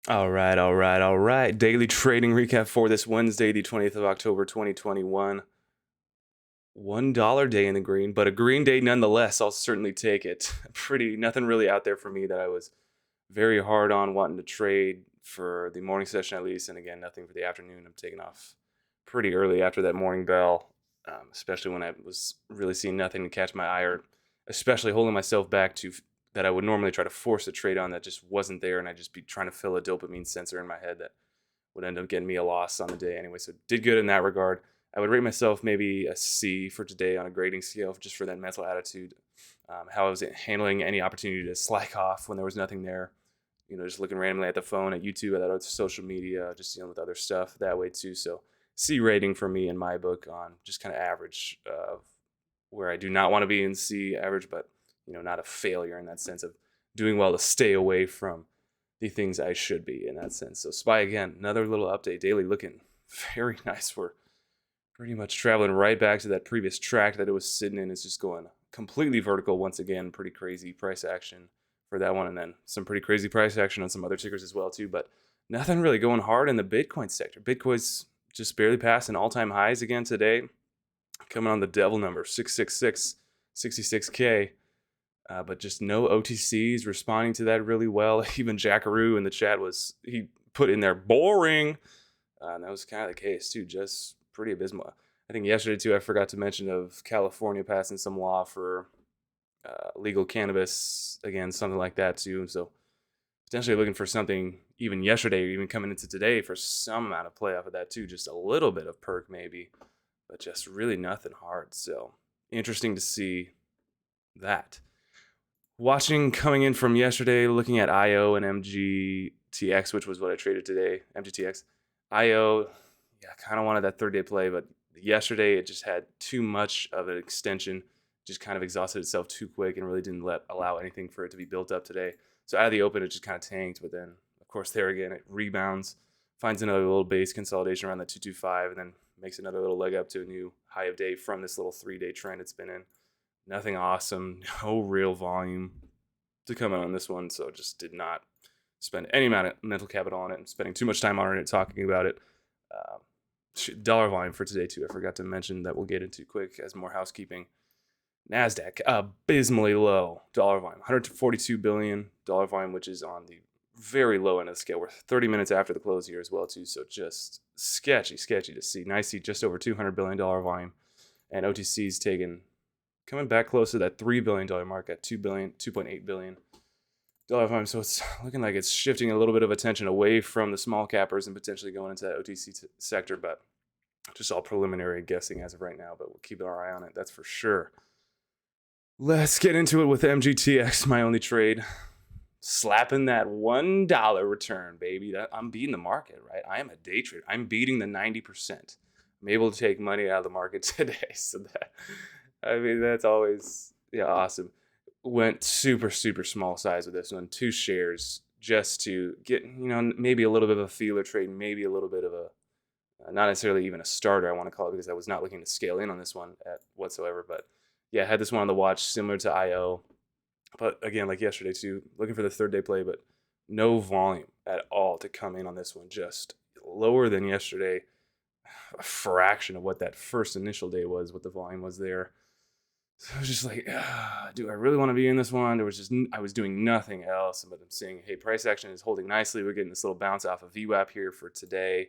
All right. Daily trading recap for this Wednesday, the 20th of October, 2021. $1 day in the green, but a green day nonetheless. I'll certainly take it. Nothing really out there for me that I was very hard on wanting to trade for the morning session at least. And again, nothing for the afternoon. I'm taking off pretty early after that morning bell, especially when I was really seeing nothing to catch my eye, or especially holding myself back to that I would normally try to force a trade on that just wasn't there, and I'd just be trying to fill a dopamine sensor in my head that would end up getting me a loss on the day anyway. So did good in that regard. I would rate myself maybe a C for today on a grading scale, just for that mental attitude. How I was handling any opportunity to slack off when there was nothing there. Just looking randomly at the phone, at YouTube, at other social media, just dealing with other stuff that way too. So C rating for me in my book on just kind of average, where I do not want to be in C average, but not a failure in that sense of doing well to stay away from the things I should be in that sense. So SPY again, another little update, daily looking very nice. We're pretty much traveling right back to that previous track that it was sitting in. It's just going completely vertical once again. Pretty crazy price action for that one, and then some pretty crazy price action on some other tickers as well too. But nothing really going hard in the Bitcoin sector. Bitcoin's just barely passing all-time highs again today, coming on the devil number 666, 66K. But just no OTCs responding to that really well. Even Jackaroo in the chat he put in there boring. And that was kind of the case too, just pretty abysmal. I think yesterday too, I forgot to mention of California passing some law for legal cannabis, again, something like that too. So potentially looking for something even yesterday or even coming into today for some amount of play off of that too. Just a little bit of perk maybe, but just really nothing hard. So interesting to see that. Watching coming in from yesterday, looking at IO and MGTX, which was what I traded today, MGTX. IO, yeah, kind of wanted that third-day play, but yesterday it just had too much of an extension, just kind of exhausted itself too quick and really didn't allow anything for it to be built up today. So out of the open, it just kind of tanked, but then, of course, there again, it rebounds, finds another little base consolidation around the 225, and then makes another little leg up to a new high of day from this little 3-day trend it's been in. Nothing awesome, no real volume to come out on this one, so just did not spend any amount of mental capital on it. I'm spending too much time on it talking about it. Dollar volume for today too, I forgot to mention that we'll get into quick as more housekeeping. NASDAQ, abysmally low dollar volume, 142 billion dollar volume, which is on the very low end of the scale. We're 30 minutes after the close here as well too, so just sketchy to see. Nice see just over $200 billion volume, and OTC's coming back close to that $3 billion mark at $2.8 billion volume. So it's looking like it's shifting a little bit of attention away from the small cappers and potentially going into that OTC sector, but just all preliminary guessing as of right now, but we'll keep our eye on it, that's for sure. Let's get into it with MGTX, my only trade. Slapping that $1 return, baby. I'm beating the market, right? I am a day trader. I'm beating the 90%. I'm able to take money out of the market today. So that's always awesome. Went super small size with this one, 2 shares, just to get maybe a little bit of a feeler trade, maybe a little bit of a not necessarily even a starter, I want to call it, because I was not looking to scale in on this one whatsoever. But yeah, I had this one on the watch, similar to IO. But again, like yesterday too, looking for the 3rd-day play, but no volume at all to come in on this one. Just lower than yesterday, a fraction of what that first initial day was, what the volume was there. So I was just like, do I really want to be in this one? I was doing nothing else, but I'm seeing, hey, price action is holding nicely. We're getting this little bounce off of VWAP here for today.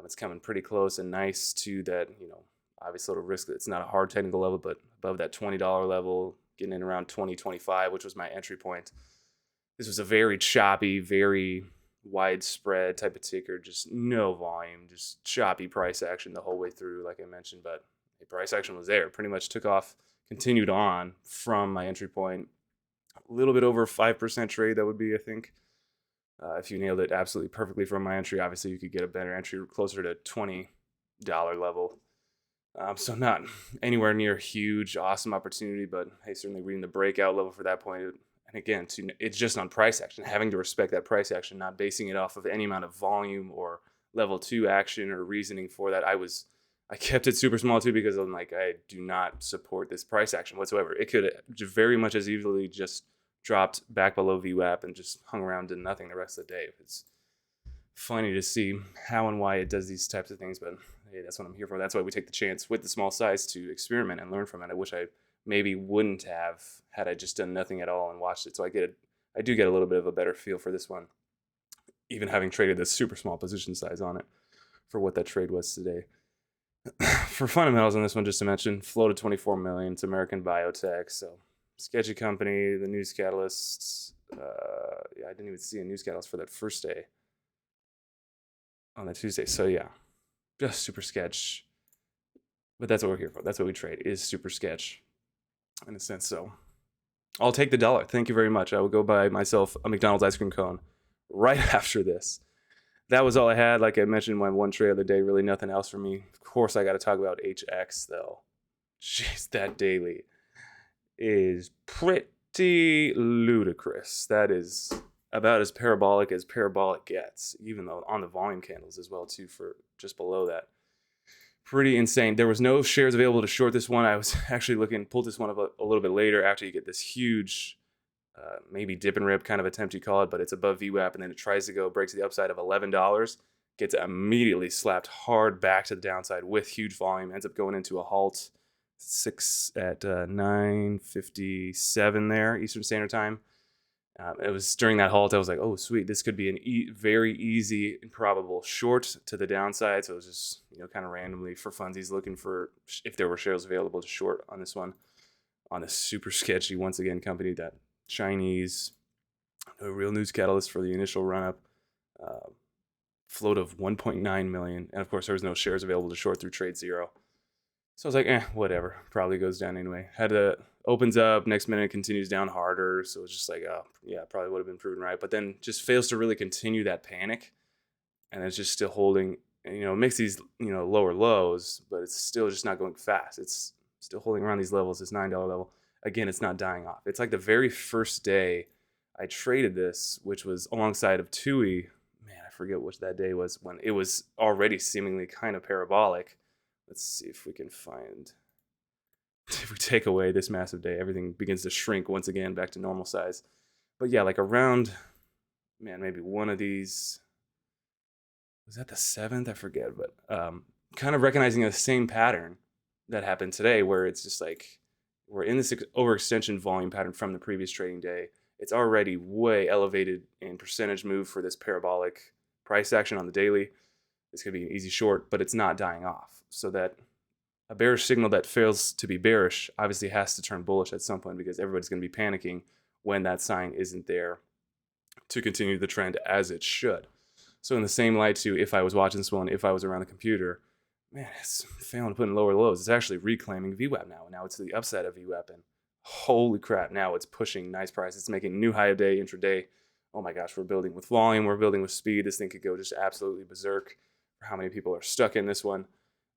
It's coming pretty close and nice to that, obviously little risk. It's not a hard technical level, but above that $20 level, getting in around 20.25, which was my entry point. This was a very choppy, very widespread type of ticker, just no volume, just choppy price action the whole way through, like I mentioned. But the price action was there, pretty much took off, continued on from my entry point. A little bit over 5% trade, that would be, I think. If you nailed it absolutely perfectly from my entry, obviously you could get a better entry closer to $20 level. So not anywhere near huge, awesome opportunity, but hey, certainly reading the breakout level for that point. And again, it's just on price action, having to respect that price action, not basing it off of any amount of volume or level 2 action or reasoning for that. I kept it super small too, because I'm like, I do not support this price action whatsoever. It could very much as easily just dropped back below VWAP and just hung around, did nothing the rest of the day. funny to see how and why it does these types of things, but hey, that's what I'm here for. That's why we take the chance with the small size to experiment and learn from it. I wish I maybe wouldn't have had I just done nothing at all and watched it. So I do get a little bit of a better feel for this one, even having traded this super small position size on it for what that trade was today. For fundamentals on this one, just to mention, floated 24 million. It's American biotech, so sketchy company. The news catalysts. Yeah, I didn't even see a news catalyst for that first day on that Tuesday. So yeah, just super sketch. But that's what we're here for. That's what we trade, is super sketch in a sense. So I'll take the dollar. Thank you very much. I will go buy myself a McDonald's ice cream cone right after this. That was all I had. Like I mentioned, my one trade of the day, really nothing else for me. Of course, I got to talk about HX though. Jeez, that daily is pretty ludicrous. That is about as parabolic gets, even though on the volume candles as well too, for just below that. Pretty insane. There was no shares available to short this one. I was actually pulled this one up a little bit later after you get this huge maybe dip and rip kind of attempt, you call it, but it's above VWAP, and then it tries to go, breaks to the upside of $11, gets immediately slapped hard back to the downside with huge volume, ends up going into a halt at 9:57 there Eastern Standard Time. It was during that halt I was like, oh sweet, this could be an very easy and probable short to the downside. So it was just kind of randomly for funsies looking for if there were shares available to short on this one, on this super sketchy once again company, that Chinese, no real news catalyst for the initial run up, float of 1.9 million, and of course there was no shares available to short through trade zero. So I was like, whatever, probably goes down anyway. Opens up, next minute continues down harder. So it's just like, oh, yeah, probably would have been proven right. But then just fails to really continue that panic. And it's just still holding, makes these, lower lows, but it's still just not going fast. It's still holding around these levels, this $9 level. Again, it's not dying off. It's like the very first day I traded this, which was alongside of TUI. Man, I forget which that day was, when it was already seemingly kind of parabolic. Let's see if we can find, if we take away this massive day, everything begins to shrink once again back to normal size. But yeah, like around, maybe one of these, was that the 7th? I forget, but kind of recognizing the same pattern that happened today, where it's just like, we're in this overextension volume pattern from the previous trading day. It's already way elevated in percentage move for this parabolic price action on the daily. It's going to be an easy short, but it's not dying off. So that a bearish signal that fails to be bearish obviously has to turn bullish at some point, because everybody's going to be panicking when that sign isn't there to continue the trend as it should. So in the same light too, if I was watching this one, if I was around the computer, it's failing to put in lower lows. It's actually reclaiming VWAP now. Now it's to the upside of VWAP, and holy crap, now it's pushing nice price. It's making new high of day intraday. Oh my gosh, we're building with volume, we're building with speed. This thing could go just absolutely berserk for how many people are stuck in this one.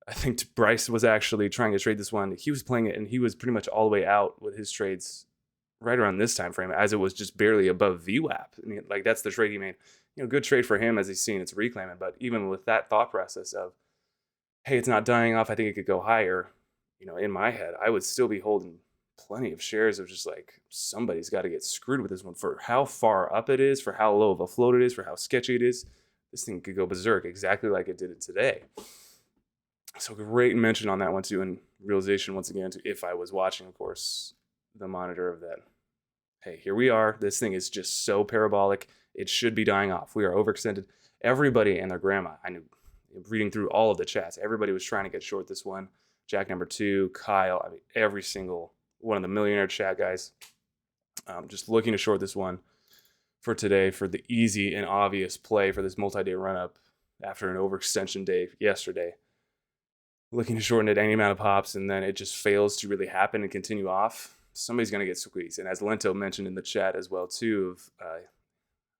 I think Bryce was actually trying to trade this one. He was playing it, and he was pretty much all the way out with his trades right around this time frame, as it was just barely above VWAP. I mean, like, that's the trade he made. Good trade for him, as he's seen it's reclaiming. But even with that thought process of, hey, it's not dying off, I think it could go higher, in my head, I would still be holding plenty of shares of just like, somebody's got to get screwed with this one for how far up it is, for how low of a float it is, for how sketchy it is. This thing could go berserk exactly like it did it today. So great mention on that one too, and realization once again, if I was watching, of course, the monitor of that. Hey, here we are. This thing is just so parabolic. It should be dying off. We are overextended. Everybody and their grandma, I knew, reading through all of the chats, everybody was trying to get short this one. Jack number 2, Kyle, every single one of the millionaire chat guys, just looking to short this one for today, for the easy and obvious play for this multi-day run-up after an overextension day yesterday. Looking to shorten it any amount of pops, and then it just fails to really happen and continue off. Somebody's going to get squeezed. And as Lento mentioned in the chat as well too, of I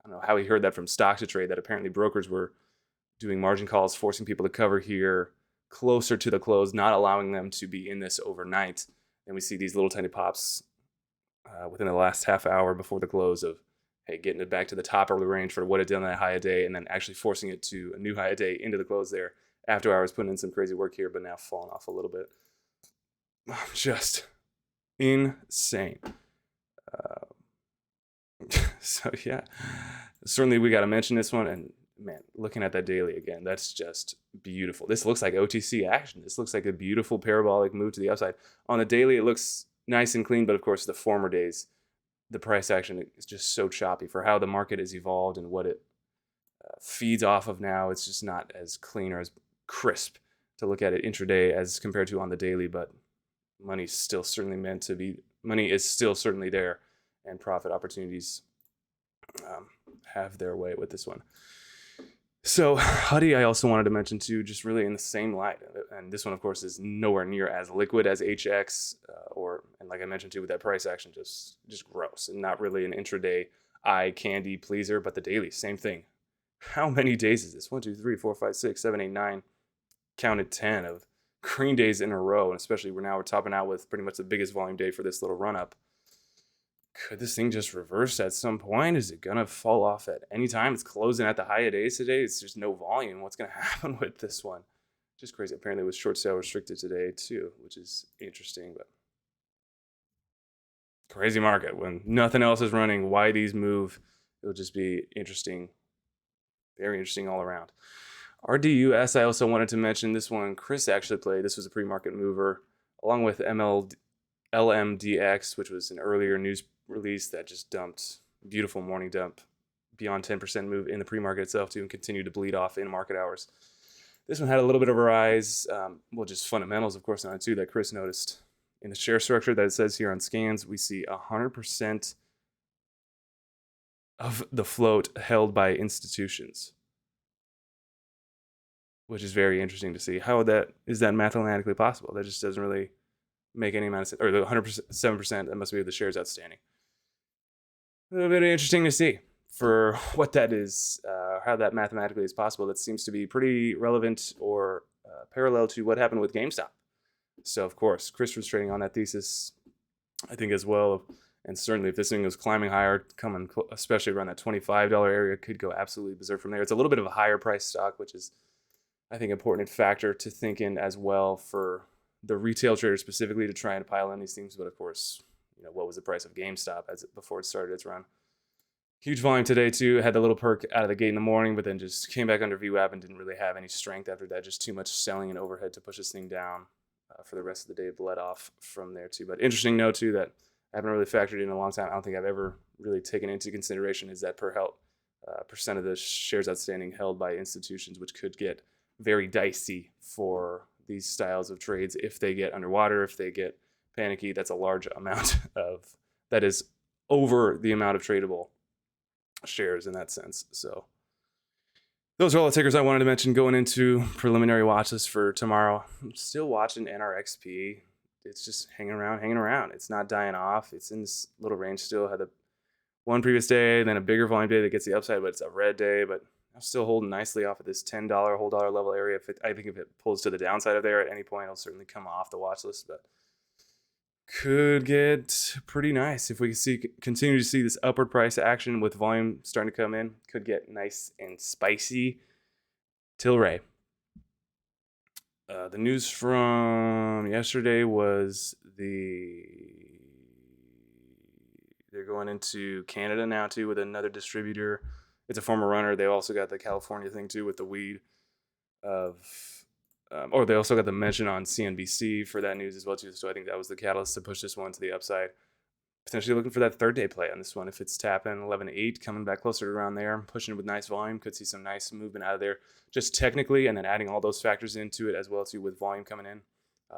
don't know how he heard that from Stock to Trade, that apparently brokers were doing margin calls, forcing people to cover here closer to the close, not allowing them to be in this overnight. And we see these little tiny pops within the last half hour before the close of, hey, getting it back to the top of the range for what it did on that high a day, and then actually forcing it to a new high a day into the close there. After hours, putting in some crazy work here, but now falling off a little bit. Just insane. So yeah, certainly we got to mention this one, and man, looking at that daily again, that's just beautiful. This looks like OTC action. This looks like a beautiful parabolic move to the upside. On the daily, it looks nice and clean, but of course, the former days, the price action is just so choppy for how the market has evolved and what it feeds off of now. It's just not as clean or as crisp to look at it intraday as compared to on the daily, but money is still certainly there, and profit opportunities have their way with this one. So HUDI, I also wanted to mention too, just really in the same light. And this one, of course, is nowhere near as liquid as HX, and like I mentioned too, with that price action, just gross and not really an intraday eye candy pleaser. But the daily, same thing. How many days is this? 1, 2, 3, 4, 5, 6, 7, 8, 9, counted 10 of green days in a row. And especially we're topping out with pretty much the biggest volume day for this little run up. Could this thing just reverse at some point? Is it going to fall off at any time? It's closing at the high of days today. It's just no volume. What's going to happen with this one? Just crazy. Apparently it was short sale restricted today too, which is interesting, but crazy market. When nothing else is running, why these move, it'll just be interesting. Very interesting all around. RDUS, I also wanted to mention this one. Chris actually played. This was a pre-market mover along with LMDX, which was an earlier news release that just dumped, beautiful morning dump, beyond 10% move in the pre-market itself too, and continued to bleed off in market hours. This one had a little bit of a rise, just fundamentals, of course, on it too, that Chris noticed. In the share structure that it says here on scans, we see 100% of the float held by institutions, which is very interesting to see. How is that mathematically possible? That just doesn't really make any amount of sense. Or the 107%, that must be the shares outstanding. A little bit interesting to see for what that is, how that mathematically is possible. That seems to be pretty relevant or parallel to what happened with GameStop. So, of course, Chris was trading on that thesis, I think, as well. And certainly if this thing was climbing higher, especially around that $25 area, could go absolutely berserk from there. It's a little bit of a higher price stock, which is, I think, an important factor to think in as well for the retail trader specifically to try and pile in these things. But of course, what was the price of GameStop before it started its run? Huge volume today too. Had the little perk out of the gate in the morning, but then just came back under VWAP and didn't really have any strength after that. Just too much selling and overhead to push this thing down for the rest of the day. Bled off from there too. But interesting note too that I haven't really factored in a long time. I don't think I've ever really taken into consideration is that percent of the shares outstanding held by institutions, which could get very dicey for these styles of trades if they get underwater, if they get panicky. That's a large amount that is over the amount of tradable shares in that sense. So those are all the tickers I wanted to mention going into preliminary watch list for tomorrow. I'm still watching NRXP. It's just hanging around. It's not dying off. It's in this little range still. Had the one previous day, then a bigger volume day that gets the upside, but it's a red day. But I'm still holding nicely off of this $10 whole dollar level area. I think if it pulls to the downside of there at any point, it'll certainly come off the watch list. But could get pretty nice if we continue to see this upward price action with volume starting to come in. Could get nice and spicy. TLRY. The news from yesterday was they're going into Canada now too with another distributor. It's a former runner. They also got the California thing too with the weed or they also got the mention on CNBC for that news as well too. So I think that was the catalyst to push this one to the upside. Potentially looking for that third day play on this one. If it's tapping 11.8, coming back closer to around there, pushing it with nice volume, could see some nice movement out of there just technically, and then adding all those factors into it as well too with volume coming in.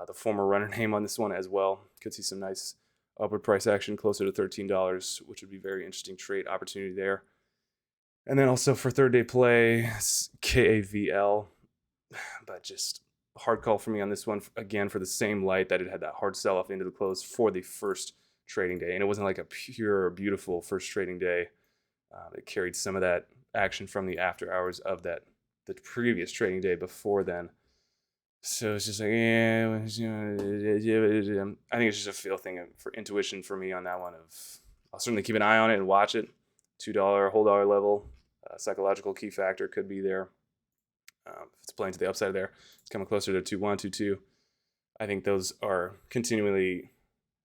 The former runner name on this one as well. Could see some nice upward price action closer to $13, which would be very interesting trade opportunity there. And then also for third day play, KAVL, but just hard call for me on this one again for the same light that it had that hard sell off into the close for the first trading day, and it wasn't like a pure beautiful first trading day. It carried some of that action from the after hours of the previous trading day before then. So it's just like, I think it's just a feel thing for intuition for me on that one. I'll certainly keep an eye on it and watch it. $2 whole dollar level, psychological key factor could be there. If it's playing to the upside there, it's coming closer to 2.1, 2.2. I think those are continually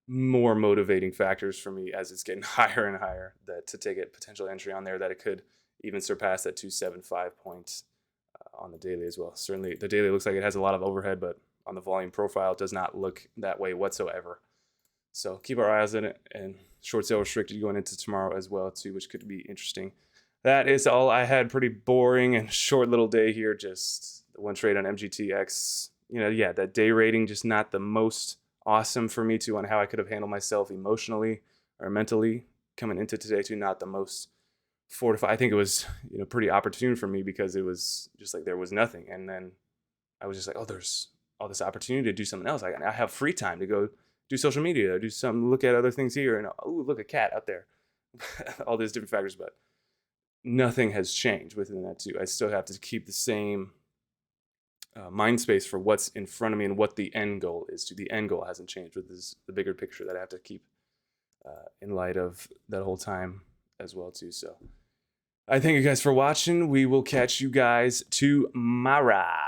more motivating factors for me as it's getting higher and higher to take a potential entry on there, that it could even surpass that 275 point on the daily as well. Certainly the daily looks like it has a lot of overhead, but on the volume profile, it does not look that way whatsoever. So keep our eyes on it, and short sale restricted going into tomorrow as well too, which could be interesting. That is all I had. Pretty boring and short little day here. Just the one trade on MGTX. Yeah, that day rating just not the most awesome for me too on how I could have handled myself emotionally or mentally coming into today too. Not the most fortified. I think it was pretty opportune for me because it was just like there was nothing, and then I was just like, oh, there's all this opportunity to do something else. I have free time to go do social media, do some, look at other things here, and oh, look, a cat out there. All these different factors, but nothing has changed within that too. I still have to keep the same mind space for what's in front of me and what the end goal is. The end goal hasn't changed, with this the bigger picture that I have to keep in light of that whole time as well too. So I thank you guys for watching. We will catch you guys tomorrow.